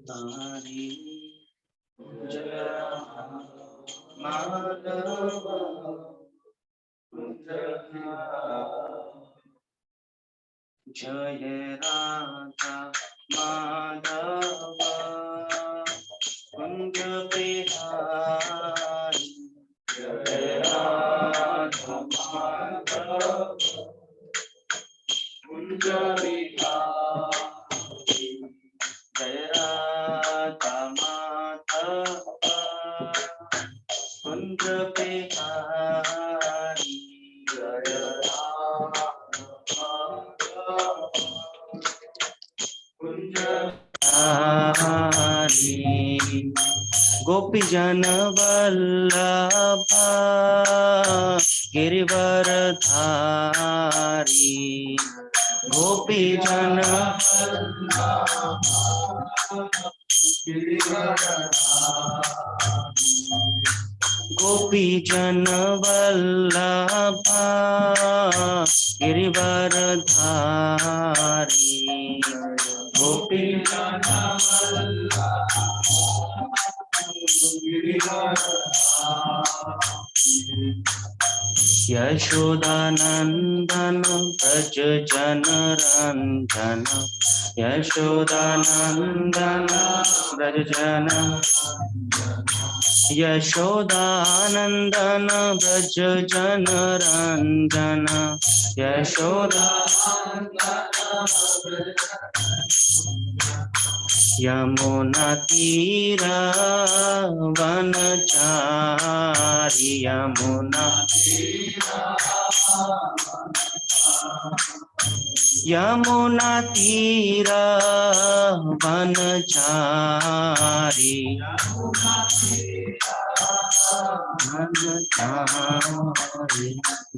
तारी जय माधव जय राधा माधव कुंज बिहारी जय राधा माधव कुंज बिहारी जय राधा माधव कुंज बिहारी जय राधा माधव कुंज बिहारी गोपी जन वल्लभा गिरिवरधारी गोपी जन गोपी जन वल्लभा गिरिवरधारी गोपी जन यशोदानंदन ब्रज जन रंजन यशोदानंदन ब्रज जन यशोदानंदन ब्रज जन रंजन यशोदा यमुना तीरा वनचारी यमुना यमुना तीरा वनचारी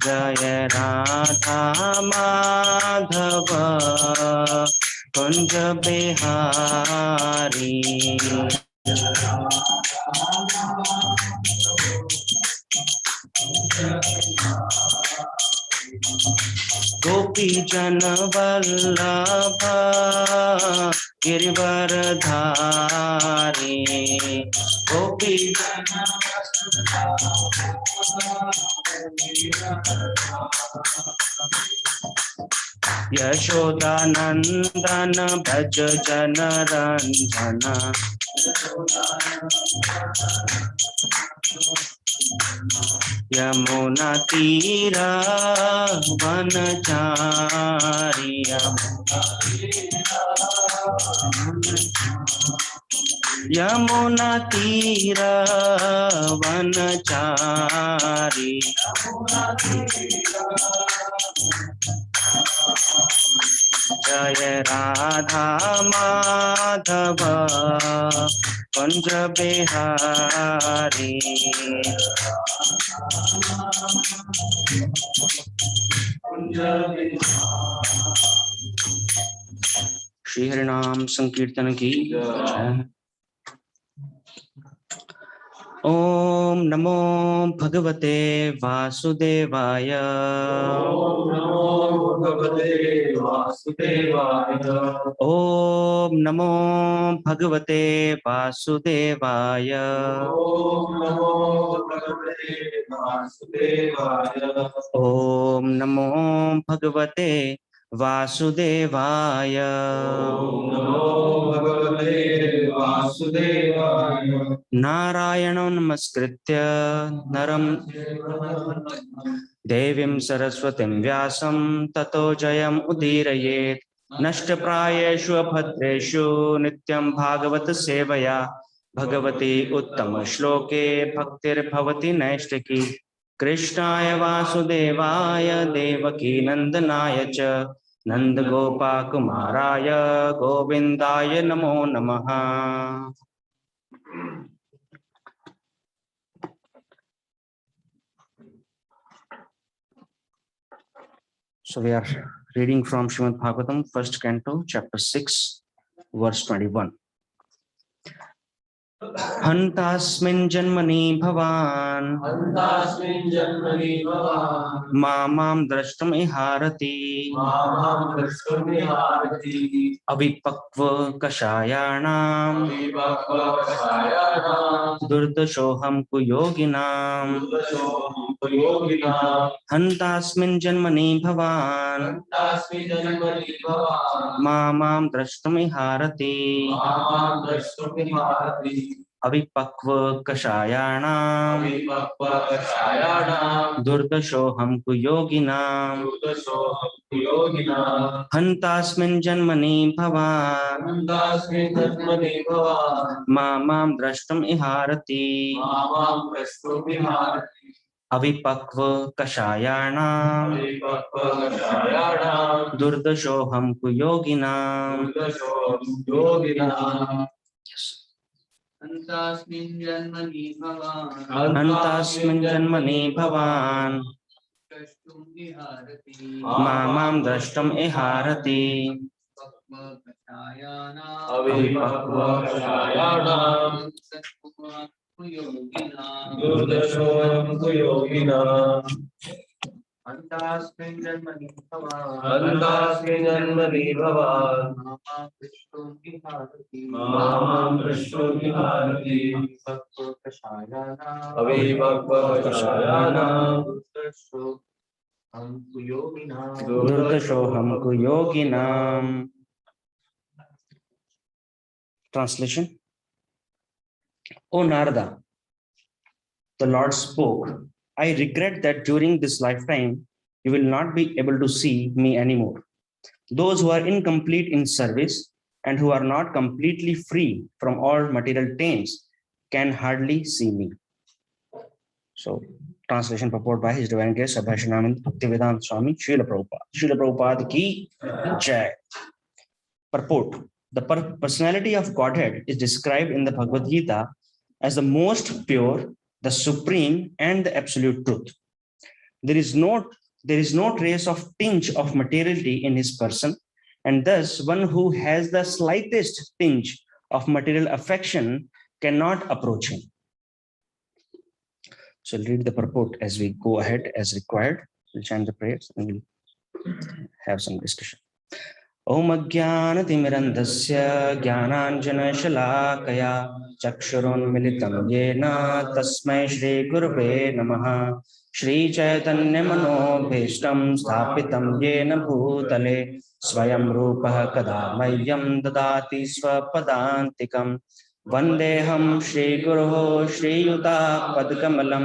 जय राधा माधव कुंज बिहारी गोपी जन वल्लभा गिरिवरधारी गोपी यशोदानंदन भज जन रंजन यमुना तीरा वनचारी यमुना तीरा वनचारी जय राधा माधव कुंज बिहारी श्री हरिनाम संकीर्तन की जय। ओम नमो भगवते वासुदेवाय ओम नमो भगवते वासुदेवाय ओम नमो भगवते वासुदेवाय ओम नमो भगवते वासुदेवाय ओम नमो भगवते वासुदेवाय ओम नमो भगवते वासुदेवाय नारायणं नमस्कृत्य नरं देवीं सरस्वतीं व्यासं ततो जयम् उदीरयेत् नष्टप्रायेषु अभद्रेषु नित्यं भागवत सेवया भगवती उत्तम श्लोके भक्तिर्भवति नैष्टिकी कृष्णाय वासुदेवाय देवकी नंदनाय च नंदगोपाकुमाराय गोविंदाय नमो नमः। So we are reading from Srimad Bhagavatam, first canto, chapter 6, verse 21. हन्तास्मिन् जन्मनि भवान् अन्तास्मिन् जन्मनि भवान् मां द्रष्टुम् इहारति मां द्रष्टुमिहारति अविपक्व कषायाणाम् विपक्वकषायाणां दुर्दशोऽहं कुयोगिनाम् योगिनां हन्तास्मिन् जन्मनि भवान् अन्तास्मिन् जन्मनि भवान् मां द्रष्टुम् इहारति मां द्रष्टुमिहारति अविपक्व कषायाणाम् विपक्वकषायाणां दुर्दशोऽहं कुयोगिनाम् योगिनां हन्तास्मिन् जन्मनि भवान् अन्तास्मिन् जन्मनि भवान् मां द्रष्टुम् इहारति मां द्रष्टुमिहारति अविपक्व कषायाणाम् विपक्वकषायाणां दुर्दशोऽहं कुयोगिनाम् योगिनां अन्तास्मिन् जन्मनि भवान् हन्तास्मिन् जन्मनि भवान् द्रष्टुम् इहारति मां द्रष्टुम् इहारति पक्वकषायाणाम् अविपक्वकषायाणां योगिनाम् दुर्दशोऽहं योगिनाम् अन्तास्मिन् जन्मनि भवान् अन्तास्मिन् जन्मनि भवान् मां द्रष्टुम् इहारति मां द्रष्टुमिहारति पक्वकषायाणाम् अविपक्वकषायाणां दुर्दशोऽहं योगिनाम् दुर्दशोऽहं कुयोगिनाम्. Translation. O Narada, the Lord spoke, I regret that during this lifetime, you will not be able to see me anymore. Those who are incomplete in service and who are not completely free from all material taints can hardly see me. So, translation purport by His Divine Grace Abhashananand Bhaktivedanta Swami Srila Prabhupada. Srila Prabhupada ki Jai. Purport. The personality of Godhead is described in the Bhagavad Gita as the most pure, the supreme, and the absolute truth. There is no trace of tinge of materiality in his person, and thus one who has the slightest tinge of material affection cannot approach him. So we'll read the purport as we go ahead as required. We'll chant the prayers and we'll have some discussion. Om Ajnanatimirandhasya Jnananjanashalakaya Chakshurunmilitam Yena Tasmai Shri Gurave Namaha. Shri Chaitanya Manobhishtam Sthapitam Yena Bhutale Swayam Rupa Kadamayyam Dadati Swapadantikam Vandeham Shri Guru Shri Yuta Padkamalam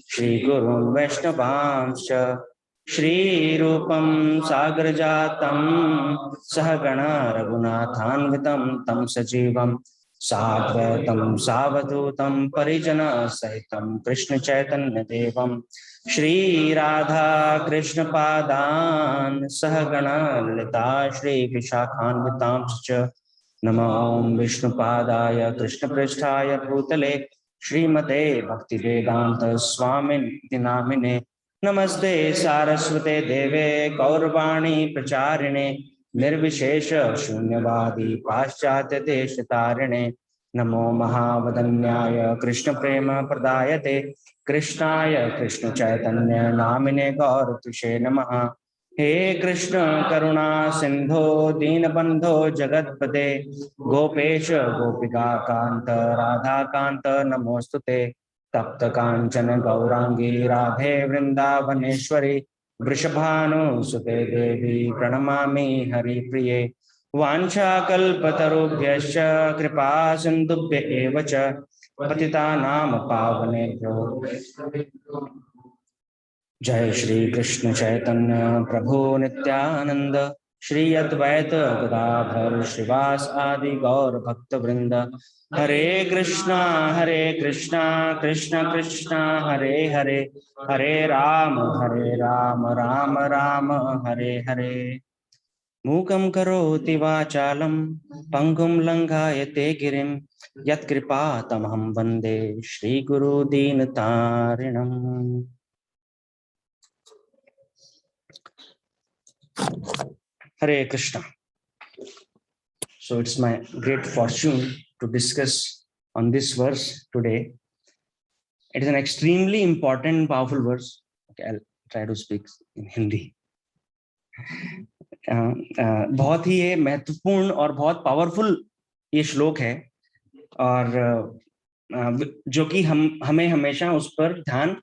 Shri Guru Vaishnavamscha Shri Rupam Sagar Jatam Sahagana Raghunathanvitam Tam Sajivam Sadvaitam Savadutam Parijana Sahitam Krishna Chaitanya Devam Shri Radha Krishna Padan Sahagana Lalita Shri Vishakhanvitam Cha Namo Om Vishnu Padaya Krishna Pristhaya Bhutale Srimate Bhakti Vedanta Swamin Namine Namaste Saraswate Deve Gaurvani Pracharine Nirvishesha Shunyavadi Paschatya Deshatarine Namo Mahavadanyaya Krishna Prema Pradayate Krishnaya Krishna Chaitanya Namine Gauratushe Namaha. He Krishna Karuna Sindho Dinabandho Jagatpate Gopesha Gopika Kanta Radha Kanta Namostute तप्त कांचन गौरांगी राधे वृंदावनेश्वरी वृषभानुसुते देवी प्रणमामि हरिप्रिये वाञ्छाकल्पतरुभ्यश्च कृपा सिन्धुभ्य एव च पतितानां पावनेभ्यो जय श्री कृष्ण चैतन्य प्रभु नित्यानंद श्री अद्वैत गदाधर श्रीवास आदि गौर भक्त वृंद हरे कृष्णा कृष्ण कृष्ण हरे हरे हरे राम राम राम हरे हरे मूकं करोति वाचालं पंगुं लंघायते गिरिं यत्कृपा तमहं वन्दे श्रीगुरु दीनतारिणम्. Hare Krishna. So it's my great fortune to discuss on this verse today. It is an extremely important and powerful verse. Okay, I'll try to speak in Hindi. बहुत ही ये महत्वपूर्ण और बहुत पावरफुल ये श्लोक है, और जो कि हमें हमेशा उस पर ध्यान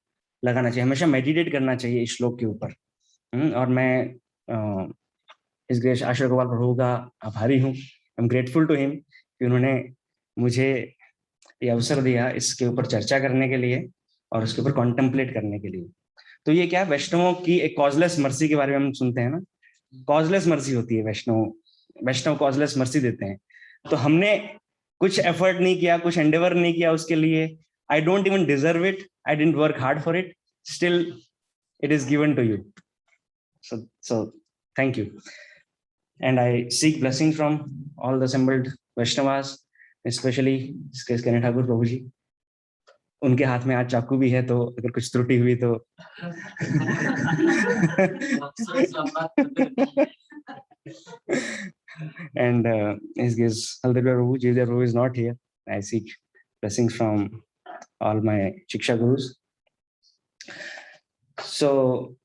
लगाना चाहिए, हमेशा मेडिटेट करना चाहिए इस श्लोक के ऊपर। और मैं इस ग्रेस आशीष गोपाल प्रभु का आभारी हूँ। I am grateful to him कि उन्होंने मुझे ये अवसर दिया इसके ऊपर चर्चा करने के लिए और उसके ऊपर कॉन्टेम्पलेट करने के लिए। तो ये क्या, वैष्णवों की एक कॉजलेस मर्सी के बारे में हम सुनते हैं ना, कॉजलेस मर्सी होती है, वैष्णव कॉजलेस मर्सी देते हैं। तो हमने कुछ एफर्ट नहीं किया, कुछ एंडेवर नहीं किया उसके लिए। I don't even deserve it, I didn't work hard for it, still it is given to you. So thank you, and I seek blessing from all the assembled Vaishnavas, especially Kenneth Thakur Prabhu ji. उनके हाथ में आज चाकू भी है, तो अगर कुछ त्रुटि हुई तो and his case Haldev Prabhu, Jivdev Prabhu is not here. I seek blessings from all my Shiksha Gurus. So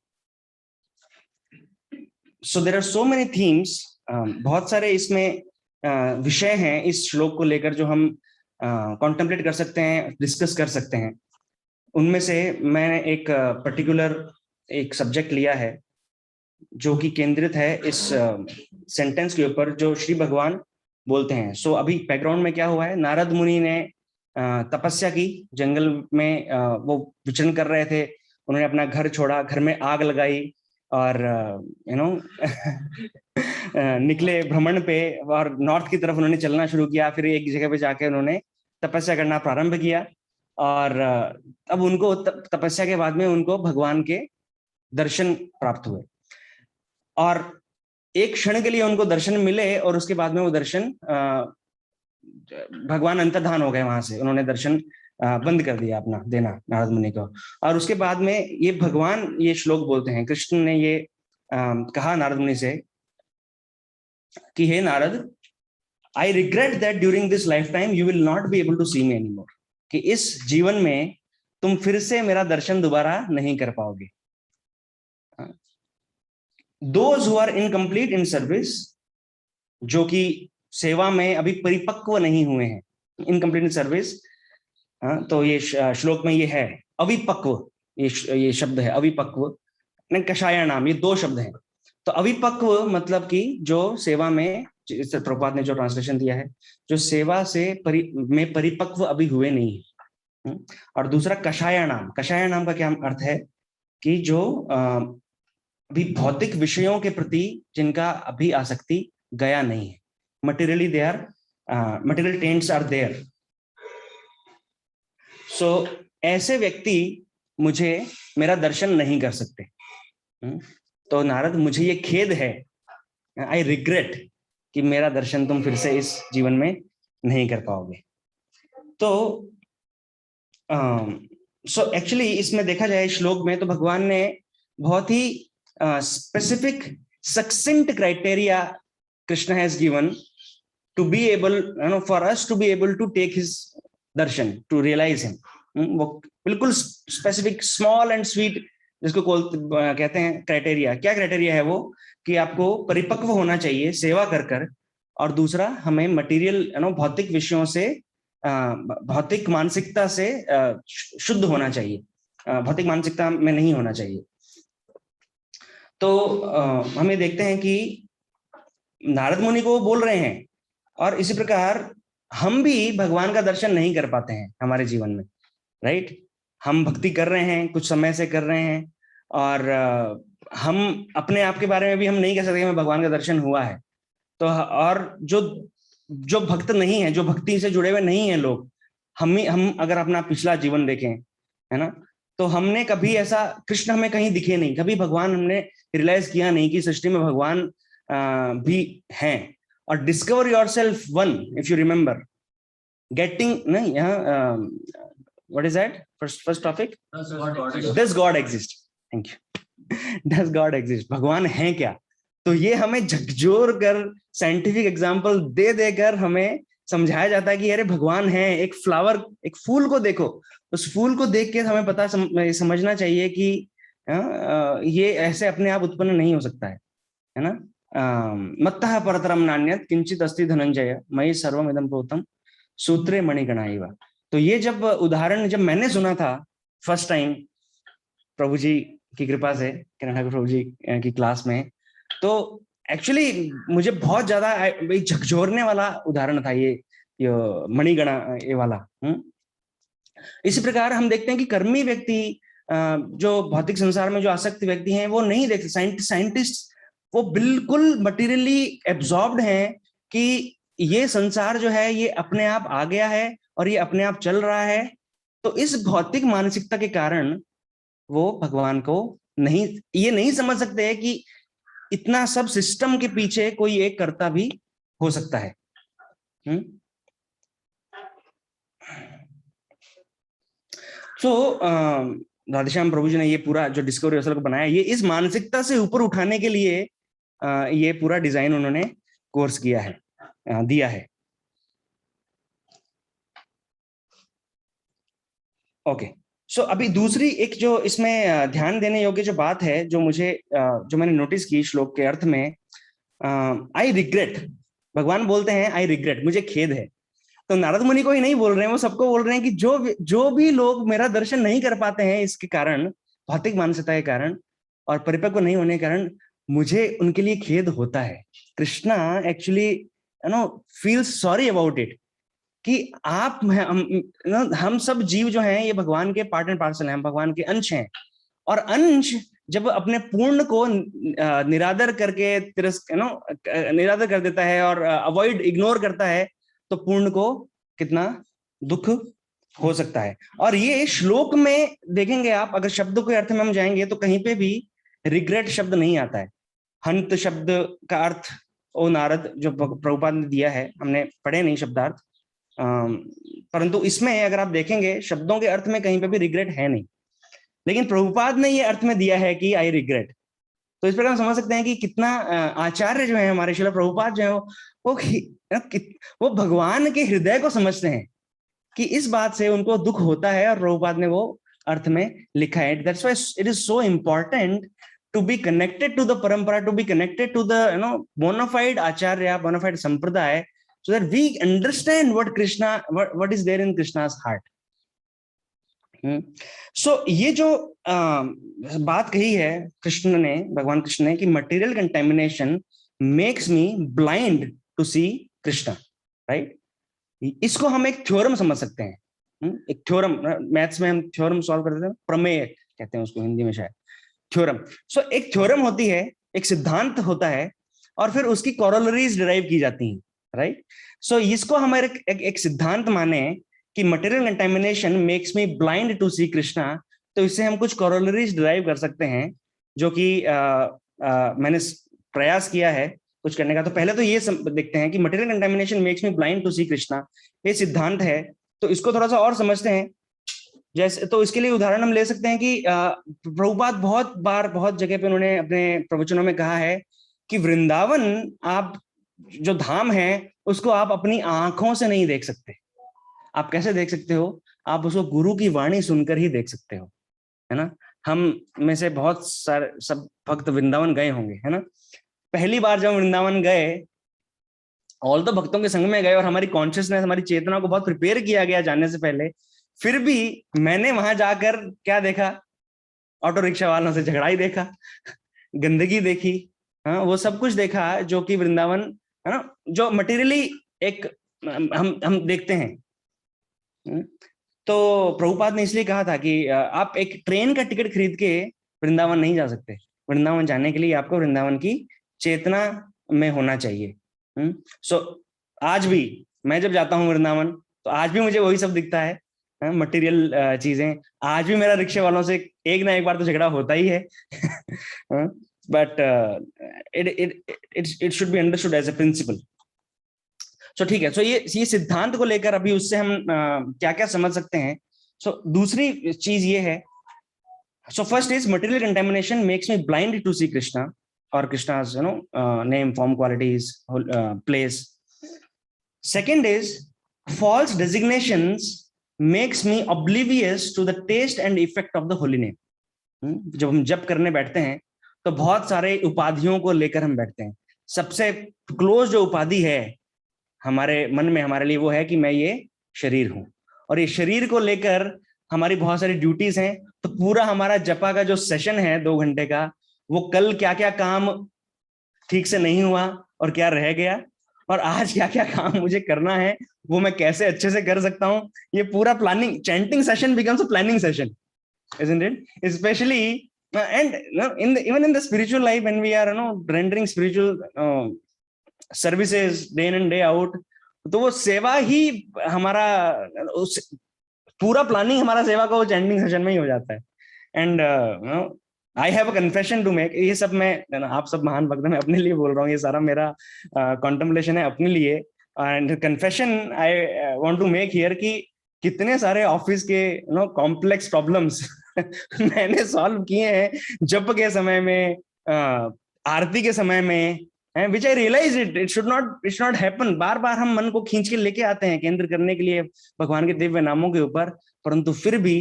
there are so many themes, बहुत सारे इसमें विषय हैं इस श्लोक को लेकर जो हम कॉन्टेम्पलेट कर सकते हैं, डिस्कस कर सकते हैं। उनमें से मैंने एक पर्टिकुलर एक सब्जेक्ट लिया है जो कि केंद्रित है इस सेंटेंस के ऊपर जो श्री भगवान बोलते हैं। सो अभी बैकग्राउंड में क्या हुआ है, नारद मुनि ने तपस्या की, जंगल में वो विचरण कर रहे थे, उन्होंने अपना घर छोड़ा, घर में आग लगाई और निकले भ्रमण पे और नॉर्थ की तरफ उन्होंने चलना शुरू किया। फिर एक जगह पे जाके उन्होंने तपस्या करना प्रारंभ किया, और अब उनको तपस्या के बाद में उनको भगवान के दर्शन प्राप्त हुए, और एक क्षण के लिए उनको दर्शन मिले, और उसके बाद में वो दर्शन भगवान अंतर्धान हो गए वहां से, उन्होंने दर्शन बंद कर दिया अपना देना नारद मुनि को। और उसके बाद में ये भगवान ये श्लोक बोलते हैं, कृष्ण ने ये कहा नारद मुनि से कि हे Narad, I regret that during this lifetime you will not be able to see me anymore, कि इस जीवन में तुम फिर से मेरा दर्शन दोबारा नहीं कर पाओगे। Those who are incomplete in service, जो कि सेवा में अभी परिपक्व नहीं हुए हैं, इनकम्प्लीट इन सर्विस, तो ये श्लोक में ये है अविपक्व, ये शब्द है अविपक्व, कषाया नाम, ये दो शब्द हैं। तो अविपक्व मतलब कि जो सेवा में, प्रभुपाद ने जो ट्रांसलेशन दिया है, जो सेवा से में परिपक्व अभी हुए नहीं है। और दूसरा कषाया नाम, कषाया नाम का क्या अर्थ है कि जो अभी भौतिक विषयों के प्रति जिनका अभी आसक्ति गया नहीं है, materially they are, material tents are there. So ऐसे व्यक्ति मुझे मेरा दर्शन नहीं कर सकते। तो नारद, मुझे ये खेद है, आई रिग्रेट, कि मेरा दर्शन तुम फिर से इस जीवन में नहीं कर पाओगे। तो सो एक्चुअली इसमें देखा जाए श्लोक में, तो भगवान ने बहुत ही specific succinct criteria Krishna has given to be able, for us to be able to take his darshan, to realize him. वो बिल्कुल specific small and sweet जिसको कहते हैं क्राइटेरिया। क्या क्राइटेरिया है वो, कि आपको परिपक्व होना चाहिए सेवा कर कर, और दूसरा हमें मटेरियल भौतिक विषयों से, भौतिक मानसिकता से शुद्ध होना चाहिए, भौतिक मानसिकता में नहीं होना चाहिए। तो हमें देखते हैं कि नारद मुनि को बोल रहे हैं, और इसी प्रकार हम भी भगवान का दर्शन नहीं कर पाते हैं हमारे जीवन में, राइट। हम भक्ति कर रहे हैं, कुछ समय से कर रहे हैं, और हम अपने आप के बारे में भी हम नहीं कह सकते हमें भगवान का दर्शन हुआ है। तो और जो भक्त नहीं है, जो भक्ति से जुड़े हुए नहीं है लोग, हम अगर अपना पिछला जीवन देखें, है ना, तो हमने कभी ऐसा, कृष्ण हमें कहीं दिखे नहीं, कभी भगवान हमने रियलाइज किया नहीं कि सृष्टि में भगवान भी हैं। और discover yourself one, if you remember, getting, नहीं यहाँ what is that first topic, does God exist. Thank you. Does God exist, भगवान है क्या? तो ये हमें झकझोर कर साइंटिफिक एग्जांपल दे देकर हमें समझाया जाता है कि अरे भगवान है, एक फ्लावर, एक फूल को देखो, उस फूल को देख के हमें पता समझना चाहिए कि ये ऐसे अपने आप उत्पन्न नहीं हो सकता है ना। मत्तः परतरम नान्यत् किंचित अस्ति धनंजय मयि सर्वम इदं प्रोतम सूत्रे मणिगणा इव। तो ये जब उदाहरण जब मैंने सुना था फर्स्ट टाइम प्रभु जी की कृपा से, किरण ठाकुर प्रभु जी की क्लास में, तो एक्चुअली मुझे बहुत ज्यादा झकझोरने वाला उदाहरण था ये मणिगणा ये वाला। इसी प्रकार हम देखते हैं कि कर्मी व्यक्ति, जो भौतिक संसार में जो आसक्त व्यक्ति हैं, वो नहीं देखते, साइंटिस्ट वो बिल्कुल मटेरियली एब्जॉर्ब्ड हैं कि ये संसार जो है ये अपने आप आ गया है और ये अपने आप चल रहा है। तो इस भौतिक मानसिकता के कारण वो भगवान को ये नहीं समझ सकते हैं कि इतना सब सिस्टम के पीछे कोई एक कर्ता भी हो सकता है। तो राधेश्याम प्रभु जी ने ये पूरा जो डिस्कवरी असल को बनाया, ये इस मानसिकता से ऊपर उठाने के लिए ये पूरा डिजाइन उन्होंने कोर्स किया है, दिया है। ओके, सो अभी दूसरी एक जो इसमें ध्यान देने योग्य जो बात है, जो मैंने नोटिस की श्लोक के अर्थ में, आई रिग्रेट, भगवान बोलते हैं आई रिग्रेट, मुझे खेद है। तो नारद मुनि को ही नहीं बोल रहे हैं, वो सबको बोल रहे हैं कि जो भी लोग मेरा दर्शन नहीं कर पाते हैं इसके कारण, भौतिक मानसिकता के कारण और परिपक्व नहीं होने के कारण, मुझे उनके लिए खेद होता है। Krishna actually feel sorry about it कि आप हम सब जीव जो हैं ये भगवान के पार्ट एंड पार्सल हैं, भगवान के अंश हैं, और अंश जब अपने पूर्ण को निरादर करके निरादर कर देता है और अवॉइड इग्नोर करता है, तो पूर्ण को कितना दुख हो सकता है। और ये श्लोक में देखेंगे आप, अगर शब्द के अर्थ में हम जाएंगे तो कहीं पे भी रिग्रेट शब्द नहीं आता है। हंत शब्द का अर्थ ओ नारद जो प्रभुपाद ने दिया है, हमने पढ़े नहीं शब्दार्थ, परंतु इसमें अगर आप देखेंगे शब्दों के अर्थ में कहीं पे भी रिग्रेट है नहीं, लेकिन प्रभुपाद ने ये अर्थ में दिया है कि आई रिग्रेट। तो इस प्रकार हम समझ सकते हैं कि कितना आचार्य जो है हमारे श्रील प्रभुपाद जो है वो भगवान के हृदय को समझते हैं कि इस बात से उनको दुख होता है, और प्रभुपाद ने वो अर्थ में लिखा है। That's why it is so important to be connected to the parampara, to be connected to the bona fide acharya, bona fide sampradaya, so that we understand what Krishna, what is there in Krishna's heart. So ये जो बात कही है कृष्ण ने, भगवान कृष्ण ने, कि material contamination makes me blind to see Krishna, right? इसको हम एक थ्योरम समझ सकते हैं। एक थ्योरम, मैथ्स में हम थ्योरम सॉल्व करते हैं, प्रमेय कहते हैं उसको हिंदी में शायद, थ्योरम। सो एक थ्योरम होती है, एक सिद्धांत होता है, और फिर उसकी कॉरोलरीज डिराइव की जाती हैं, राइट? सो इसको हमारे एक सिद्धांत माने कि material contamination makes me blind to see Krishna, तो इससे हम कुछ कॉरोलरीज डिराइव कर सकते हैं, जो कि मैंने प्रयास किया है कुछ करने का। तो पहले तो ये देखते हैं कि material contamination makes me blind to see Krishna, ये सिद्धांत है। तो इसको थोड़ा सा और समझते हैं। जैसे, तो इसके लिए उदाहरण हम ले सकते हैं कि प्रभुपाद बहुत बार बहुत जगह पे उन्होंने अपने प्रवचनों में कहा है कि वृंदावन, आप जो धाम है उसको आप अपनी आंखों से नहीं देख सकते। आप कैसे देख सकते हो? आप उसको गुरु की वाणी सुनकर ही देख सकते हो, है ना। हम में से बहुत सारे सब भक्त वृंदावन गए होंगे, है ना। पहली बार जब वृंदावन गए, ऑल तो भक्तों के संग में गए और हमारी कॉन्शियसनेस, हमारी चेतना को बहुत प्रिपेयर किया गया जाने से पहले, फिर भी मैंने वहां जाकर क्या देखा? ऑटो रिक्शा वालों से झगड़ा ही देखा, गंदगी देखी, हाँ, वो सब कुछ देखा जो कि वृंदावन, है ना, जो मटेरियली एक हम देखते हैं। तो प्रभुपाद ने इसलिए कहा था कि आप एक ट्रेन का टिकट खरीद के वृंदावन नहीं जा सकते। वृंदावन जाने के लिए आपको वृंदावन की चेतना में होना चाहिए। सो आज भी मैं जब जाता हूँ वृंदावन, तो आज भी मुझे वही सब दिखता है, मटेरियल चीजें। आज भी मेरा रिक्शे वालों से एक ना एक बार तो झगड़ा होता ही है। But it should be understood as a principle. So ठीक है। सो ये सिद्धांत को लेकर अभी उससे हम क्या क्या समझ सकते हैं। सो दूसरी चीज ये है, so first is material contamination makes me blind to see Krishna और Krishna's name, form, qualities, place. Second is, false designations makes me oblivious to the taste and effect of the holy name. जब हम जप करने बैठते हैं तो बहुत सारे उपाधियों को लेकर हम बैठते हैं. सबसे क्लोज जो उपाधि है हमारे मन में हमारे लिए वो है कि मैं ये शरीर हूं, और ये शरीर को लेकर हमारी बहुत सारी ड्यूटीज हैं. तो पूरा हमारा जपा का जो सेशन है 2 घंटे का, वो कल क्या क्या काम ठीक से नहीं हुआ और क्या रह गया, और आज क्या क्या काम मुझे करना है, वो मैं कैसे अच्छे से कर सकता हूँ, ये पूरा planning. Chanting session becomes a planning session, isn't it? Especially and even in the spiritual life, when we are rendering spiritual services day in and day out, तो वो सेवा ही हमारा पूरा प्लानिंग हमारा सेवा का वो चैंटिंग सेशन में ही हो जाता है. And I have a confession to make. ये सब मैं आप सब महान भक्त, मैं अपने लिए बोल रहा हूँ, ये सारा मेरा कॉन्टेम्पलेशन है अपने लिए. And confession I want to make here कि कितने सारे ऑफिस के कॉम्प्लेक्स प्रॉब्लम्स मैंने सॉल्व किए हैं जप के समय में, आरती के समय में, which I realize it should not happen. बार बार हम मन को खींच के लेके आते हैं केंद्र करने के लिए भगवान के दिव्य नामों के ऊपर, परंतु फिर भी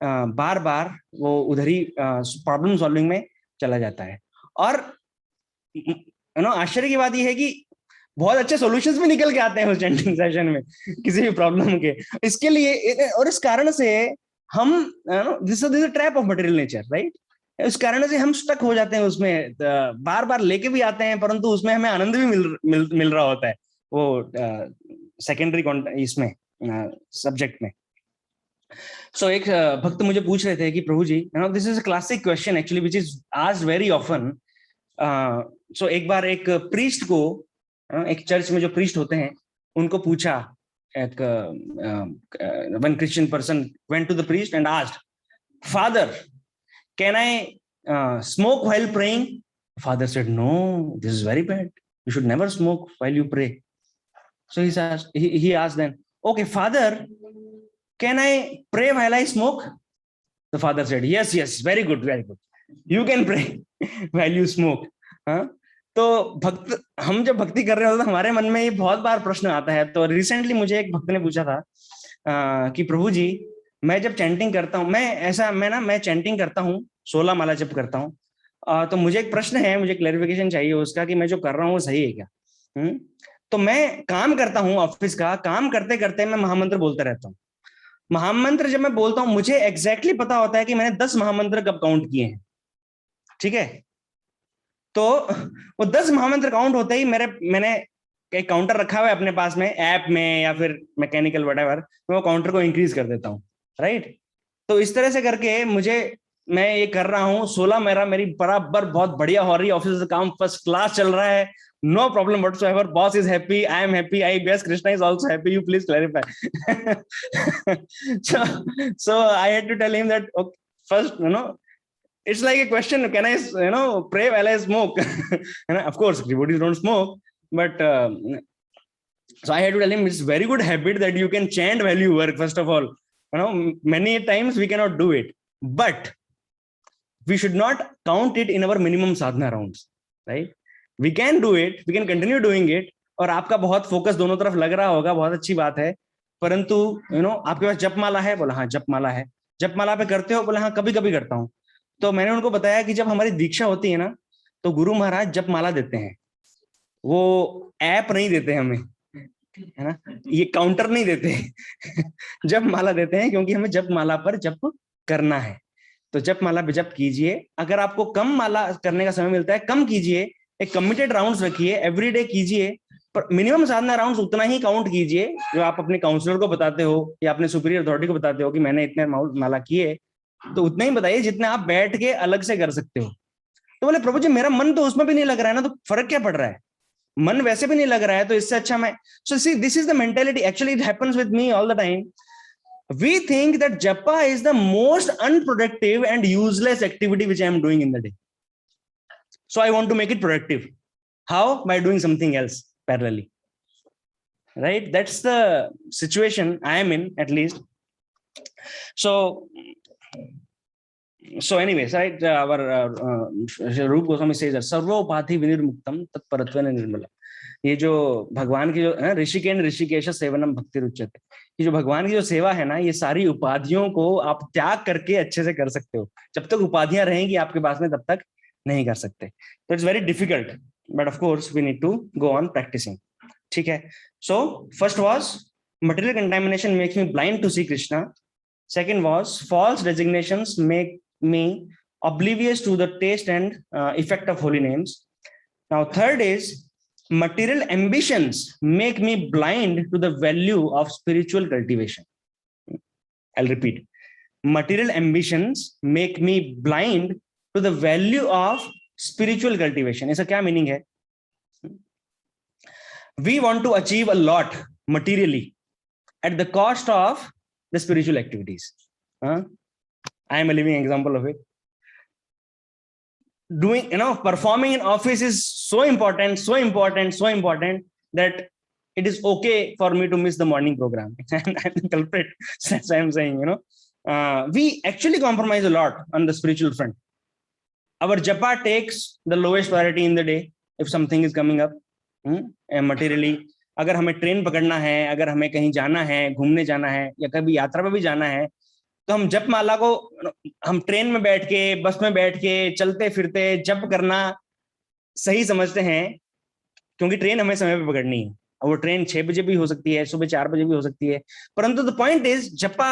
बार बार वो उधर ही प्रॉब्लम सॉल्विंग में चला जाता है. और आश्चर्य की बात यह है कि बहुत अच्छे सॉल्यूशंस भी निकल के आते हैं उस चैंटिंग सेशन में किसी भी प्रॉब्लम के. इसके लिए और इस कारण से हम this is a trap of material nature, right. इस कारण से हम स्टक हो जाते हैं उसमें, बार बार लेके भी आते हैं, परंतु उसमें हमें आनंद भी मिल रहा होता है वो सेकेंडरी इसमें सब्जेक्ट में. सो एक भक्त मुझे पूछ रहे थे कि Prabhu ji, this is a classic question actually which is asked very often. So एक बार एक प्रीस्ट को, एक चर्च में जो प्रीस्ट होते हैं उनको पूछा, एक one Christian person went to the priest and asked, father, can I smoke while praying? Father said, no, this is very bad. You should never smoke while you pray. So he asked then, okay, Father, can I pray while I smoke? The father said, yes, very good. You can pray while you smoke. तो भक्त, हम जब भक्ति कर रहे होते तो हमारे मन में ये बहुत बार प्रश्न आता है. तो रिसेंटली मुझे एक भक्त ने पूछा था कि प्रभु जी, मैं जब चैंटिंग करता हूँ, मैं चैंटिंग करता हूँ, 16 माला जप करता हूँ, तो मुझे एक प्रश्न है, मुझे क्लैरिफिकेशन चाहिए उसका कि मैं जो कर रहा हूँ वो सही है क्या. तो मैं काम करता हूँ ऑफिस का, काम करते करते मैं महामंत्र बोलता रहता हूँ. महामंत्र जब मैं बोलता हूँ मुझे एग्जैक्टली पता होता है कि मैंने 10 महामंत्र कब काउंट किए हैं, ठीक है. तो वो 10 महामंत्र काउंट होते ही मैंने एक काउंटर रखा हुआ है अपने पास में, ऐप में या फिर मैकेनिकल व्हाटएवर, मैं वो काउंटर को इंक्रीज कर देता हूँ, राइट. तो इस तरह से करके मैं ये कर रहा हूँ. 16 मेरी बराबर बहुत बढ़िया हो रही है, ऑफिस का काम फर्स्ट क्लास चल रहा है, no problem whatsoever, boss is happy, I am happy, I guess Krishna is also happy, you please clarify. so I had to tell him that, okay, first, it's like a question, can I pray while I smoke? Of course devotees don't smoke, but so I had to tell him it's very good habit that you can chant while you work. First of all, many times we cannot do it, but we should not count it in our minimum sadhana rounds, right? We can do it, we can continue doing it. और आपका बहुत focus दोनों तरफ लग रहा होगा, बहुत अच्छी बात है. परंतु आपके पास जपमाला है, बोला हाँ जपमाला है. जपमाला पे करते हो, बोला हाँ कभी कभी करता हूँ. तो मैंने उनको बताया कि जब हमारी दीक्षा होती है ना, तो गुरु महाराज जपमाला देते हैं, वो ऐप नहीं देते हमें, है ना, ये काउंटर नहीं देते. जप माला देते हैं, क्योंकि हमें जप माला पर जप करना है. तो जप माला पे जप कीजिए. अगर आपको कम माला करने का समय मिलता है, कम कीजिए, एक कमिटेड राउंड्स रखिए, एवरीडे कीजिए, पर मिनिमम साधना राउंड्स उतना ही काउंट कीजिए जो आप अपने काउंसलर को बताते हो या अपने सुपीरियर अथॉरिटी को बताते हो कि मैंने इतने माला किए, तो उतना ही बताइए जितने आप बैठ के अलग से कर सकते हो. तो बोले प्रभु जी मेरा मन तो उसमें भी नहीं लग रहा है ना, तो फर्क क्या पड़ रहा है, मन वैसे भी नहीं लग रहा है, तो इससे अच्छा मैं. So see, this is the mentality, actually it happens with me all the time. We think that japa is the most unproductive and useless activity which I am doing in the day. So I want to make it productive. How? By doing something else parallelly. Right? That's the situation I am in, at least. So anyways, right? Our Rupa Goswami says that sarva upati vinirmuktam tat paratvena nirmala. ये जो भगवान की जो ऋषिकेन ऋषिकेश सेवनम भक्ति रुच्यते, ये जो भगवान की जो सेवा है ना, ये सारी उपाधियों को आप त्याग करके अच्छे से कर सकते हो। जब तक उपाधियां रहेंगी आपके पास में तब तक नहीं कर सकते। तो it's very difficult, but of course we need to go on practising. ठीक है। So first was material contamination makes me blind to see Krishna. Second was false designations make me oblivious to the taste and effect of holy names. Now third is material ambitions make me blind to the value of spiritual cultivation. I'll repeat. Material ambitions make me blind to the value of spiritual cultivation. इसका क्या meaning है? We want to achieve a lot materially at the cost of the spiritual activities. I am a living example of it. Doing, performing in office is so important that it is okay for me to miss the morning program. And I'm the culprit. That's why I'm saying, we actually compromise a lot on the spiritual front. Our japa takes the lowest priority in the day if something is coming up materially. अगर हमें train पकड़ना है, अगर हमें कहीं जाना है, घूमने जाना है, या कभी यात्रा पे भी जाना है, तो हम जप माला को, हम ट्रेन में बैठ के, बस में बैठ के, चलते फिरते जप करना सही समझते हैं, क्योंकि ट्रेन हमें समय पे पकड़नी है। और वो ट्रेन 6 बजे भी हो सकती है, सुबह 4 बजे भी हो सकती है, परंतु the point is japa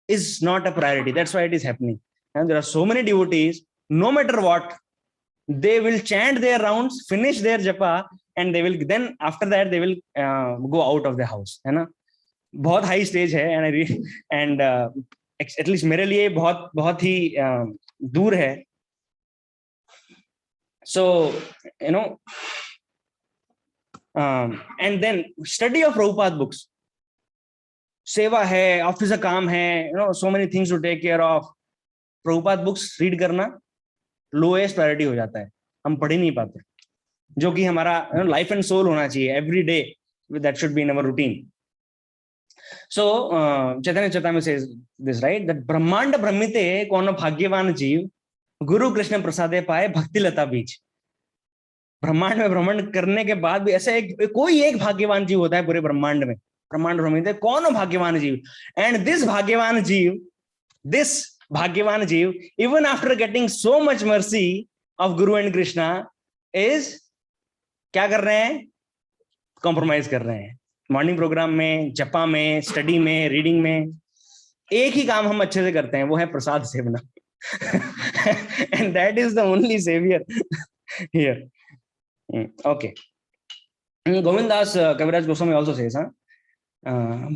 is not a priority. That's why it is happening. And there are so many devotees, no matter what, they will chant their rounds, finish their japa, and they will then after that they will go out of the house, है ना. बहुत high stage है, and at least मेरे लिए बहुत ही दूर है. So and then study of Prabhupada books. सेवा है, ऑफिस का काम है, so many things to take care of. Prabhupada books read करना लोएस्ट प्रायोरिटी हो जाता है, हम पढ़ ही नहीं पाते, जो कि हमारा लाइफ एंड सोल होना चाहिए every day. That should be in our routine. So Chaitanya Charitamrita says this, right, that ब्रह्मांड भ्रमिते कौन भाग्यवान जीव, गुरु कृष्ण प्रसादे पाए भक्ति लता बीज. ब्रह्मांड में भ्रमण करने के बाद भी ऐसा कोई एक भाग्यवान जीव होता है पूरे ब्रह्मांड में. ब्रह्मांड भ्रमिते कौन भाग्यवान जीव, एंड दिस भाग्यवान जीव, this Bhagyavan Jeev, even after getting so much mercy of Guru and Krishna, is क्या कर रहे हैं? कॉम्प्रोमाइज कर रहे हैं. मॉर्निंग प्रोग्राम में, जपा में, स्टडी में, रीडिंग में एक ही काम हम अच्छे से करते हैं, वो है प्रसाद सेवना. And that is the only savior here. Okay. Govind Das Kaviraj Goswami also says,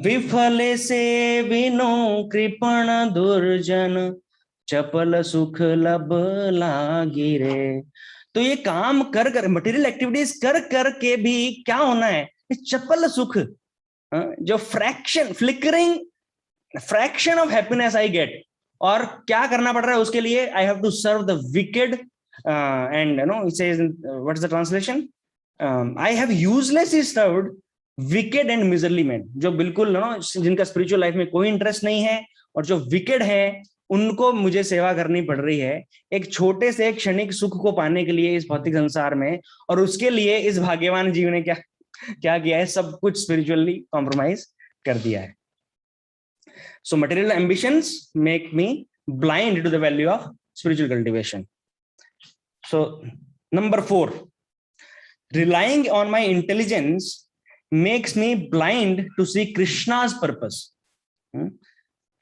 विफले से बिनु कृपण दुर्जन चपल सुख लब लागी रे. तो ये काम कर मटेरियल एक्टिविटीज कर के भी क्या होना है? चपल सुख, जो fraction of happiness I get, और क्या करना पड़ रहा है उसके लिए? I have to serve the wicked, and it says, what is the translation? I have uselessly served wicked and miserly man. जो बिल्कुल जिनका स्पिरिचुअल लाइफ में कोई इंटरेस्ट नहीं है और जो विकेड है, उनको मुझे सेवा करनी पड़ रही है एक छोटे से क्षणिक सुख को पाने के लिए इस भौतिक संसार में. और उसके लिए इस भाग्यवान जीव ने क्या किया है? सब कुछ स्पिरिचुअली कॉम्प्रोमाइज कर दिया है. So material ambitions make me blind to the value of spiritual cultivation. So number 4, relying on my intelligence makes me blind to see Krishna's purpose.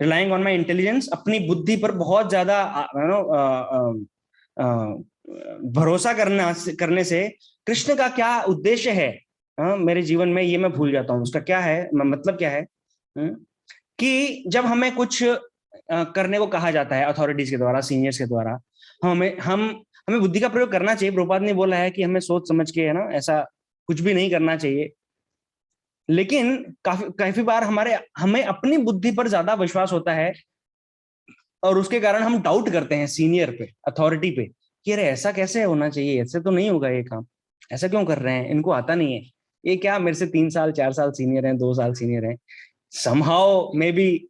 Relying on my intelligence, अपनी बुद्धि पर बहुत ज्यादा भरोसा करने से कृष्ण का क्या उद्देश्य है मेरे जीवन में, ये मैं भूल जाता हूँ. उसका क्या है मतलब, क्या है कि जब हमें कुछ करने को कहा जाता है अथॉरिटीज के द्वारा, सीनियर्स के द्वारा, हमें बुद्धि का प्रयोग करना चाहिए. प्रभुपाद ने बोला है कि हमें सोच समझ के, ऐसा कुछ भी नहीं करना चाहिए. लेकिन काफी बार हमें अपनी बुद्धि पर ज्यादा विश्वास होता है, और उसके कारण हम डाउट करते हैं सीनियर पे, अथॉरिटी पे, कि अरे ऐसा कैसे होना चाहिए, ऐसे तो नहीं होगा ये काम, ऐसा क्यों कर रहे हैं, इनको आता नहीं है, ये क्या मेरे से 3 साल 4 साल सीनियर हैं, 2 साल सीनियर हैं, somehow maybe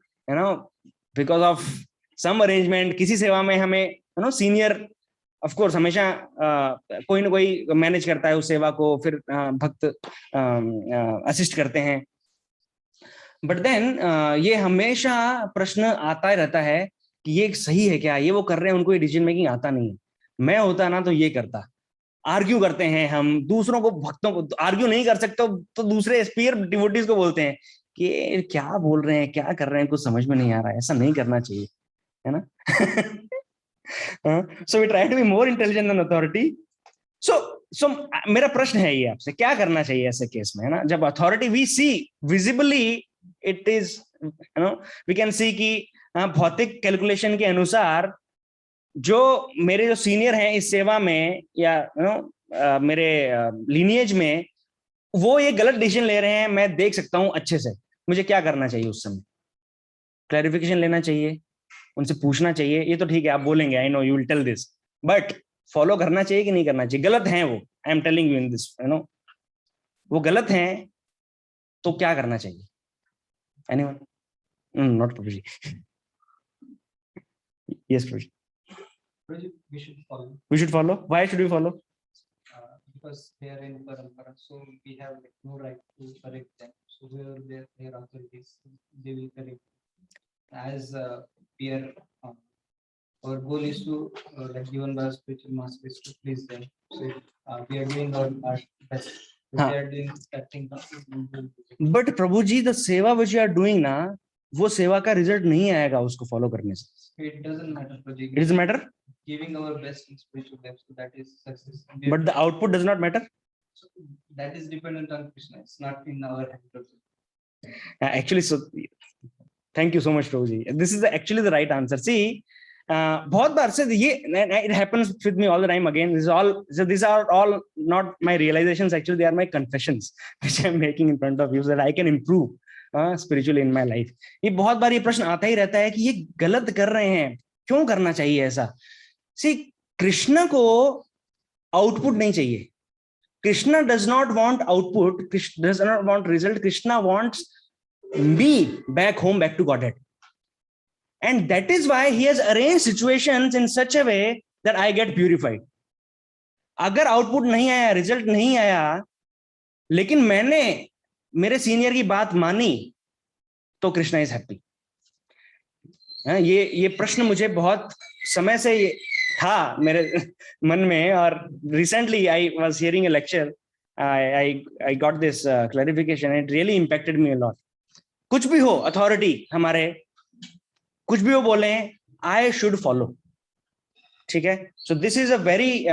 because of some arrangement, किसी सेवा में हमें सीनियर ऑफ कोर्स हमेशा कोई ना कोई मैनेज करता है उस सेवा को, फिर भक्त असिस्ट करते हैं, बट देन ये हमेशा प्रश्न आता रहता है कि ये सही है क्या, ये वो कर रहे हैं, उनको ये डिसीजन मेकिंग आता नहीं है। मैं होता ना तो ये करता। आर्ग्यू करते हैं हम दूसरों को, भक्तों को आर्ग्यू नहीं कर सकते तो दूसरे स्पीयर डिवोटीज को बोलते हैं कि ये क्या बोल रहे हैं, क्या कर रहे हैं, कुछ समझ में नहीं आ रहा है, ऐसा नहीं करना चाहिए, है ना। So we try to be more intelligent than authority. So मेरा प्रश्न है ये आपसे, क्या करना चाहिए ऐसे केस में, है ना, जब authority we see visibly it is, you know, we can see कि भौतिक कैलकुलेशन के अनुसार जो मेरे जो सीनियर हैं इस सेवा में या यू नो मेरे लीनिएज में, वो ये गलत डिसीजन ले रहे हैं, मैं देख सकता हूं अच्छे से, मुझे क्या करना चाहिए उस समय? क्लैरिफिकेशन लेना चाहिए, उनसे पूछना चाहिए, ये तो ठीक है आप बोलेंगे, I know you will tell this, but follow करना चाहिए कि नहीं करना चाहिए? गलत है वो, I am telling you in this, you know, वो गलत है तो क्या करना चाहिए? Anyone? Not Prabhuji. Yes Prabhuji. We should follow We should follow. Why should we follow? because they are in parampara, so we have like no right to correct them. So where their authorities, they will correct. As peer, our goal is to like given by spiritual master is to please them. So we are doing our best. If they are doing that thing. But Prabhu ji, the seva which you are doing ना, वो सेवा का result नहीं आएगा उसको follow करने से। It doesn't matter. It doesn't matter. Giving our best in spiritual life, so that is success. But the output does not matter. So that is dependent on Krishna. It's not in our hands. Actually, so thank you so much, Prabhu ji. This is actually the right answer. See, बहुत बार से ये it happens with me all the time. Again, these are all not my realizations. Actually, they are my confessions which I'm making in front of you, so that I can improve spiritually in my life. ये बहुत बार ये प्रश्न आता ही रहता है कि ये गलत कर रहे हैं, क्यों करना चाहिए ऐसा? See, कृष्ण को आउटपुट नहीं चाहिए. Krishna does not want output. Krishna does not want result. Krishna wants me back home, back to Godhead. And that is why he has arranged situations in such a way that I get purified. अगर output नहीं आया, result नहीं आया, लेकिन मैंने मेरे senior की बात मानी, तो कृष्णा इज हैप्पी. ये प्रश्न मुझे बहुत समय से था मेरे मन में, और recently I was hearing a lecture, I got this clarification, it really impacted me a lot. कुछ भी हो अथॉरिटी हमारे, कुछ भी वो बोले, आई शुड फॉलो. ठीक है. So this is a very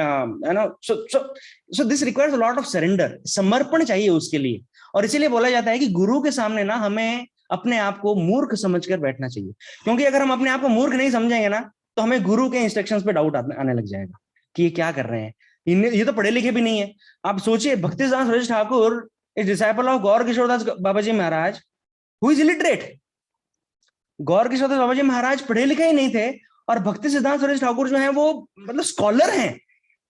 so this requires a lot of surrender. समर्पण चाहिए उसके लिए. और इसीलिए बोला जाता है कि गुरु के सामने ना हमें अपने आप को मूर्ख समझकर बैठना चाहिए, क्योंकि अगर हम अपने आप को मूर्ख नहीं समझेंगे ना, तो हमें गुरु के इंस्ट्रक्शंस पे डाउट आने लग जाएगा कि ये क्या कर रहे हैं, ये तो पढ़े लिखे भी नहीं है. आप सोचिए, Bhaktisiddhanta Suresh Thakur is disciple of Gaur Kishordas Baba ji Maharaj, who is illiterate. Gaur Kishordas Baba ji Maharaj पढ़े लिखे ही नहीं थे, और भक्ति सिद्धांत सुरेश ठाकुर जो है वो मतलब स्कॉलर हैं.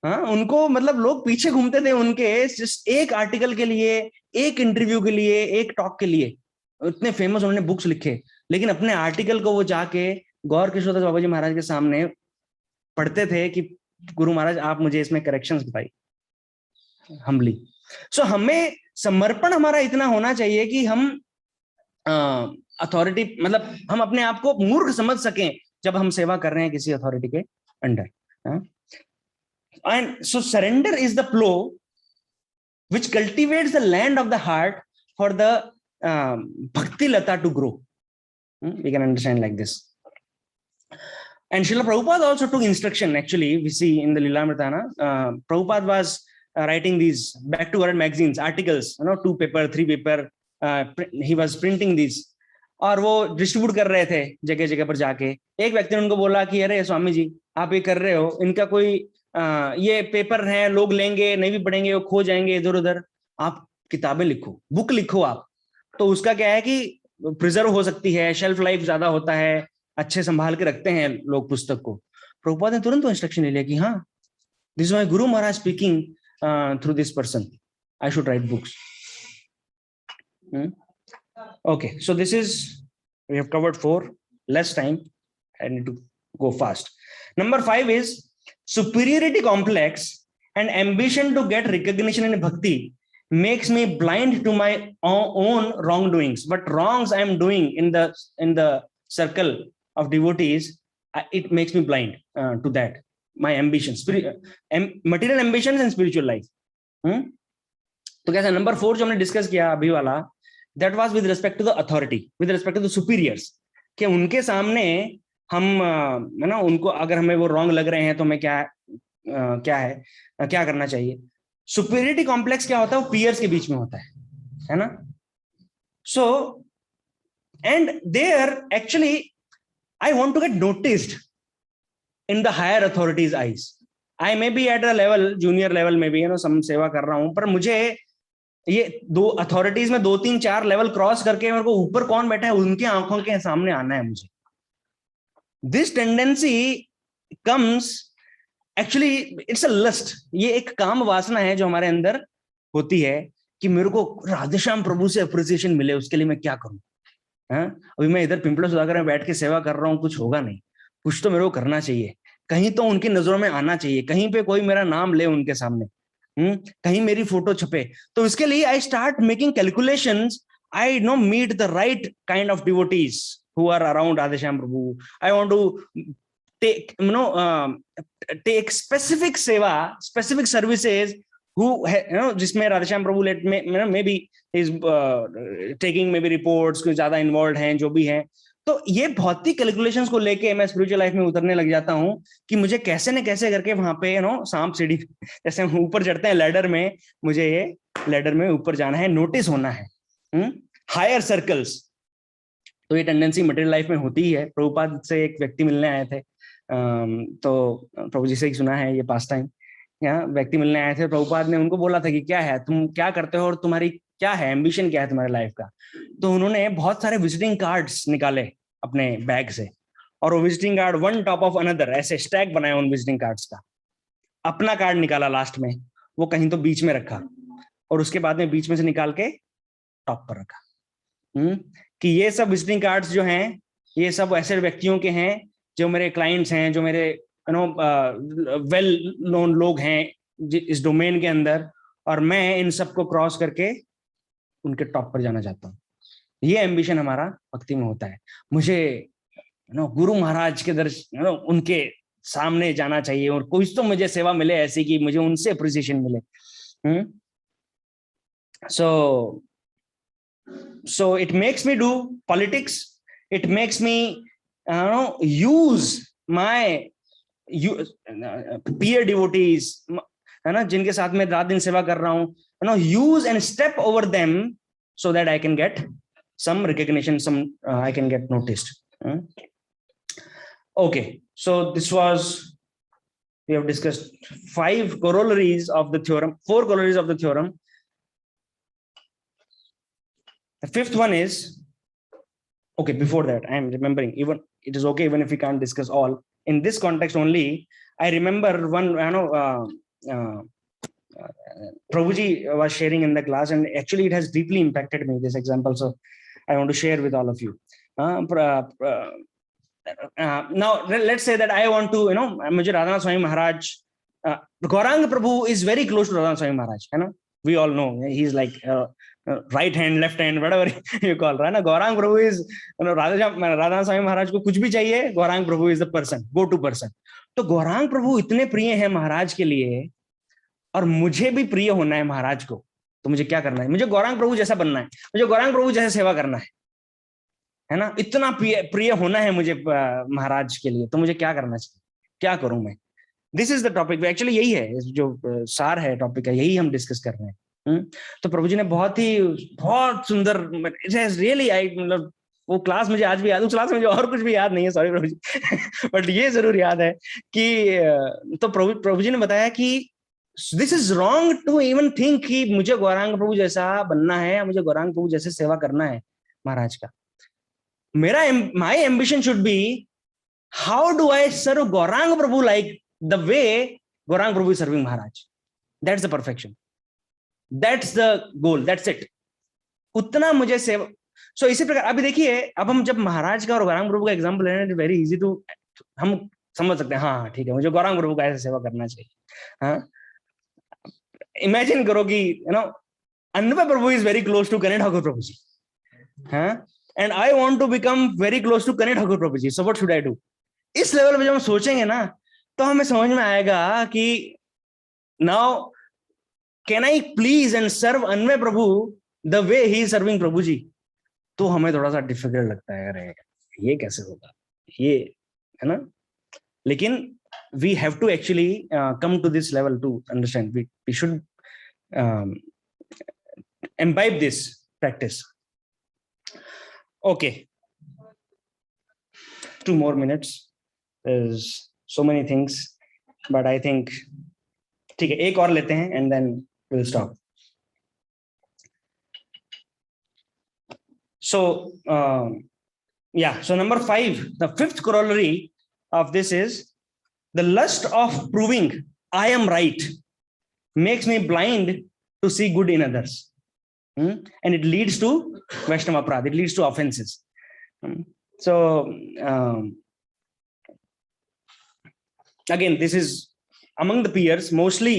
हाँ, उनको मतलब लोग पीछे घूमते थे उनके, जिस एक आर्टिकल के लिए, एक इंटरव्यू के लिए, एक टॉक के लिए. इतने फेमस उन्होंने बुक्स लिखे, लेकिन अपने आर्टिकल को वो जाके गौर किशोरदास बाबा जी महाराज के सामने पढ़ते थे कि गुरु महाराज आप मुझे इसमें करेक्शंस बताइए, हम्बली. सो हमें समर्पण हमारा इतना होना चाहिए कि हम अथॉरिटी, मतलब हम अपने आप को मूर्ख समझ सकें जब हम सेवा कर रहे हैं किसी अथॉरिटी के under. And so surrender is the plough which cultivates the land of the heart for the bhakti lata to grow. We can understand like this. And Srila Prabhupada also took instruction. Actually, we see in the Lilamritana, Prabhupada was writing these back to Godhead magazines, articles, 2 paper, 3 paper. He was printing these, और वो distribute कर रहे थे जगह जगह पर जाके. एक व्यक्ति ने उनको बोला कि अरे स्वामी जी, आप ये कर रहे हो, इनका कोई ये पेपर है, लोग लेंगे, नहीं भी पढ़ेंगे, वो खो जाएंगे इधर उधर, आप किताबें लिखो, बुक लिखो आप. तो उसका क्या है कि प्रिजर्व हो सकती है, शेल्फ लाइफ ज्यादा होता है, अच्छे संभाल के रखते हैं लोग पुस्तक को. प्रभुपाद ने तुरंत इंस्ट्रक्शन ले लिया कि हाँ, this is my guru Maharaj speaking through this person, I should write books. Okay, so this is, we have covered 4, less time, I need to go fast. Number 5 is superiority complex and ambition to get recognition in bhakti makes me blind to my own wrongdoings. But wrongs I am doing in the circle of devotees, it makes me blind to that, my ambitions, material ambitions and spiritual life. तो कैसा number 4 जो हमने discuss किया अभी वाला, that was with respect to the authority, with respect to the superiors, कि उनके सामने हम है ना, उनको अगर हमें वो रॉन्ग लग रहे हैं तो हमें क्या करना चाहिए. सुपीरियरिटी कॉम्प्लेक्स क्या होता है, वो पीयर्स के बीच में होता है ना. So and there actually I want to get noticed in the higher authorities eyes. I may be at a level, junior level में भी है ना, सम सेवा कर रहा हूं, पर मुझे ये दो अथॉरिटीज में 2, 3, 4 लेवल क्रॉस करके मेरे को ऊपर कौन बैठा है उनकी आंखों के सामने आना है मुझे. This tendency comes actually, it's a lust. ये एक काम वासना है जो हमारे अंदर होती है कि मेरे को राधेश्याम प्रभु से अप्रिसिएशन मिले, उसके लिए मैं क्या करूं. अभी मैं इधर पिंपला सुधाकर में बैठ के सेवा कर रहा हूं, कुछ होगा नहीं, कुछ तो मेरे को करना चाहिए, कहीं तो उनकी नजरों में आना चाहिए, कहीं पे कोई मेरा नाम ले उनके सामने, कहीं मेरी फोटो छपे. तो इसके लिए I start making calculations. I know meet the right kind of devotees who are around Radheshyam Prabhu. I want to take specific seva, specific services who जिसमें Radheshyam Prabhu let maybe is taking maybe reports, कुछ ज्यादा involved हैं, जो भी हैं. तो ये भौतिक कैलकुलेशंस को लेके मैं स्पिरिचुअल लाइफ में उतरने लग जाता हूं कि मुझे कैसे न कैसे करके वहां पे सांप सीढ़ी जैसे हम ऊपर चढ़ते हैं लैडर में, मुझे ये लैडर में ऊपर जाना है, नोटिस होना है, हायर सर्कल्स. तो ये टेंडेंसी मटेरियल लाइफ में होती ही है. प्रभुपाद से एक व्यक्ति मिलने आए थे, तो प्रभु जी से ही सुना है ये पास टाइम. यहाँ व्यक्ति मिलने आए थे, प्रभुपाद ने उनको बोला था कि क्या है, तुम क्या करते हो और तुम्हारी क्या है एम्बिशन, क्या है तुम्हारे लाइफ का. तो उन्होंने बहुत सारे विजिटिंग कार्ड्स निकाले अपने बैग से, और वो visiting card one top of another ऐसे स्टैक बनाए उन विजिटिंग कार्ड्स का. अपना कार्ड निकाला लास्ट में, वो कहीं तो बीच में रखा, और उसके बाद में बीच में से निकाल के टॉप पर रखा. कि ये सब विजिटिंग कार्ड्स जो हैं, ये सब ऐसे व्यक्तियों के हैं जो मेरे क्लाइंट्स हैं, जो मेरे वेल नोन लोग हैं इस डोमेन के अंदर, और मैं इन सबको क्रॉस करके उनके टॉप पर जाना चाहता हूँ. ये एम्बिशन हमारा भक्ति में होता है. मुझे गुरु महाराज के दर्शन, उनके सामने जाना चाहिए, और कुछ तो मुझे सेवा मिले ऐसी कि मुझे उनसे अप्रिसिएशन मिले. So it makes me do politics. It makes me use my peer devotees, है ना, जिनके साथ मैं रात दिन सेवा कर रहा हूँ, use and step over them so that I can get some recognition, I can get noticed. Okay, so this was, we have discussed 5 corollaries of the theorem, 4 corollaries of the theorem. The 5th one is, okay, before that, I am remembering, even it is okay even if we can't discuss all. In this context only, I remember one, Prabhuji was sharing in the class, and actually it has deeply impacted me, this example. So I want to share with all of you. Now, let's say that I want to, मुझे Radha Swami Maharaj, Gauranga Prabhu is very close to Radha Swami Maharaj, we all know he's like right hand, left hand, whatever you call, right? Gauranga Prabhu is, Radha Swami Maharaj को कुछ भी चाहिए, Gauranga Prabhu is the person, go to person. तो Gauranga Prabhu इतने प्रिय है महाराज के लिए, और मुझे भी प्रिय होना है महाराज को. तो मुझे क्या करना है? मुझे Gauranga Prabhu जैसा बनना है, मुझे Gauranga Prabhu जैसे सेवा करना है ना. इतना प्रिय होना है मुझे महाराज के लिए, तो मुझे क्या करना चाहिए, क्या करूं मैं? This is the topic. Actually यही है जो सार है टॉपिक का, यही हम डिस्कस कर रहे हैं. तो प्रभु जी ने बहुत सुंदर, रियली, आई मतलब वो क्लास मुझे आज भी याद, उस क्लास में मुझे और कुछ भी याद नहीं है, सॉरी प्रभु जी, बट ये जरूर याद है कि तो प्रभु जी ने बताया कि this is wrong to even think कि मुझे गौरांग प्रभु जैसा बनना है, मुझे गौरांग प्रभु जैसे सेवा करना है महाराज का. My ambition should be, how do I serve Gauranga Prabhu like the way Gauranga Prabhu is serving Maharaj. That's the perfection. That's the goal. That's it. उतना मुझे सेवा. So इसी प्रकार अभी देखिए, अब हम जब महाराज का और गौरांग प्रभु का एग्जाम्पल ले रहे हैं, वेरी इजी टू, हम समझ सकते हैं, हाँ हाँ ठीक है, मुझे गौरांग प्रभु का ऐसे सेवा करना चाहिए। हाँ, इमेजिन करो कि Anvay Prabhu is very close to Kanhaiya Thakur Prabhu ji, हाँ, and I want to become very close to Kanhaiya Thakur Prabhu ji, so what should I do? इस लेवल पे जब हम सोचेंगे ना, तो हमें समझ में आएगा कि now can I please and serve Anvay Prabhu the way he is serving Prabhu ji? तो हमें थोड़ा सा डिफिकल्ट लगता है, अरे ये कैसे होगा, ये है ना। लेकिन we have to actually come to this level to understand. We should imbibe this practice. Okay, 2 more minutes. There's so many things, but I think ठीक है, एक और लेते हैं and then we'll stop. So yeah, so number 5, the 5th corollary of this is the lust of proving I am right makes me blind to see good in others. And it leads to Vaishnava Aparadha, it leads to offenses. So again, this is among the peers, mostly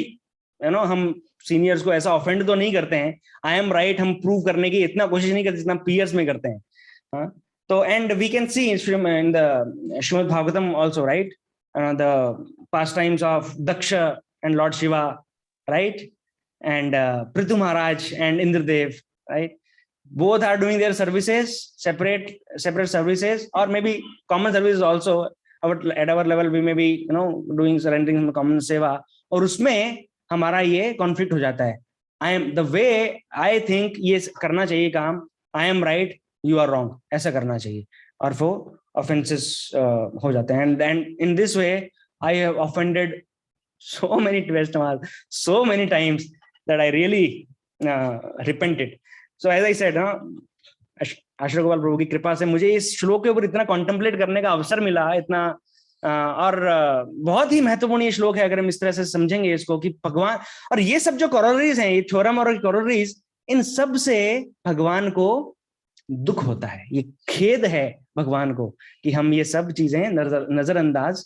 हम seniors को ऐसा offend तो नहीं करते हैं, आई am right हम prove करने की इतना कोशिश नहीं करते जितना पीयर्स में करते हैं। तो and we can see in the Shrimad Bhagavatam also, right, the pastimes of Daksha and Lord Shiva, right, and Prithu Maharaj and Indradev, right, both are doing their services, separate services, or maybe common services also. At our level we may be doing surrendering common seva, और उसमें हमारा ये conflict हो जाता है। I am the way I think ये करना चाहिए काम, I am right you are wrong, ऐसा करना चाहिए, और वो offenses हो जाते हैं। and in this way I have offended so many Vaishnavas so many times that I really repented. So as I said, आश्रय गोपाल प्रभु की कृपा से मुझे इस श्लोक के ऊपर इतना कॉन्टेम्पलेट करने का अवसर मिला, इतना और बहुत ही महत्वपूर्ण ये श्लोक है अगर हम इस तरह से समझेंगे इसको, कि भगवान, और ये सब जो कॉरोलरीज हैं, ये थ्योरम और कॉरोलरीज, इन सब से भगवान को दुख होता है, ये खेद है भगवान को कि हम ये सब चीजें नजरअंदाज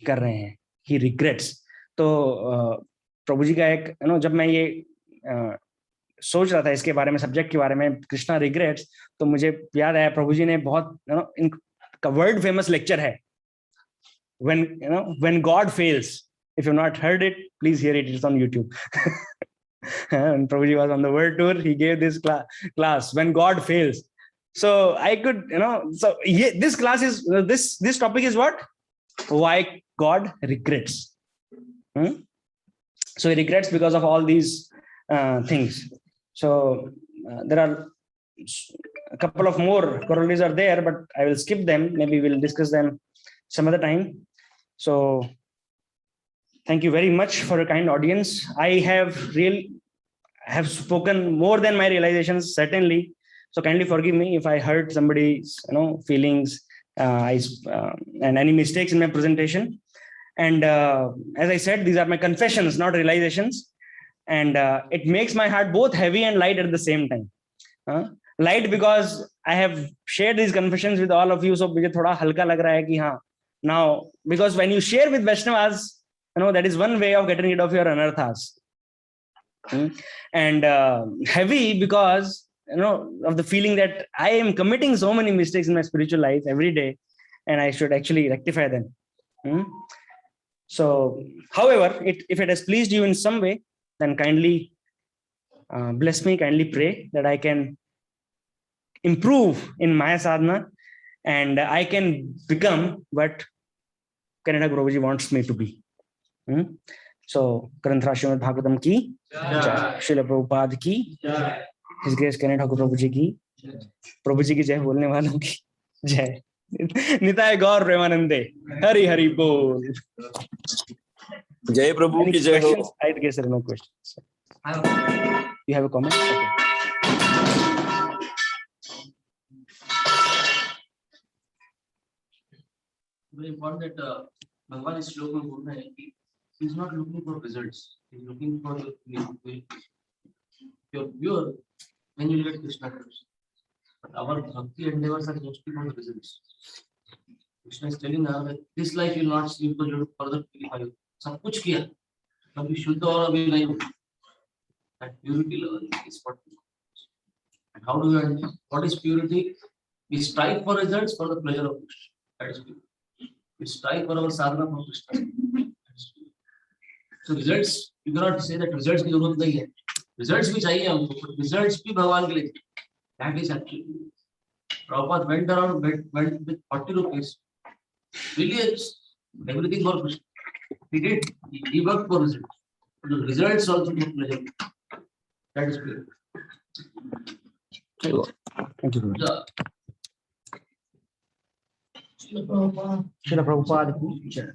कर रहे हैं, ही रिग्रेट्स। तो प्रभु जी का एक जब मैं ये सोच रहा था इसके बारे में, सब्जेक्ट के बारे में, कृष्णा रिग्रेट्स, तो मुझे याद आया प्रभु जी ने बहुत इनका वर्ल्ड फेमस लेक्चर है, when God fails. If you've not heard it, please hear it, it's on YouTube. And Prabhuji was on the world tour, he gave this class, when God fails. So I could, so this class is, this topic is what? Why God regrets. So he regrets because of all these things. So there are a couple of more corollaries are there, but I will skip them. Maybe we'll discuss them some other time. So thank you very much for your kind audience. I have spoken more than my realizations, certainly. So kindly forgive me if I hurt somebody's feelings and any mistakes in my presentation. And as I said, these are my confessions, not realizations. And it makes my heart both heavy and light at the same time. Light because I have shared these confessions with all of you, so मुझे थोड़ा हल्का लग रहा है कि हाँ, now because when you share with Vaishnavas, that is one way of getting rid of your anarthas. And heavy because of the feeling that I am committing so many mistakes in my spiritual life every day, and I should actually rectify them. So however, if it has pleased you in some way, then kindly bless me, kindly pray that I can improve in my sadhana and I can become what Kennedy Guruji wants me to be. So Granth Srimad Bhagavatam ki jai, Srila Prabhupada ki jai, His Grace Kennedy Prabhu ji ki, Prabhu ji ki jai, बोलने वालों की जय, निताय गौर प्रेमानंदे, हरि हरि बोल। जय प्रभु की जय हो। I guess there are no questions. You have a comment? Okay. Very important that Bhagwan is श्लोक में बोल रहा है कि he is not looking for results, he is looking for your pure when you get Krishna consciousness. But our bhakti endeavors are mostly for results. Krishna is telling her that this life you will not see because you have to further purify you. सब कुछ किया, कभी शुद्ध और अभी नहीं हुआ. That purity level is what. And how do we understand? What is purity? We strive for results for the pleasure of Krishna. That is purity. We strive for our sadhana for Krishna. That is purity. So results, you cannot say that results की जरूरत नहीं है. Results भी चाहिए हमको, results भी भगवान के लिए. That is actually. Prabhupada went around, went with 40 rupees. Really, everything for Krishna. He did. He worked for results. The results also for pleasure. That is pure. Thank you. The Srila Prabhupada ki jai.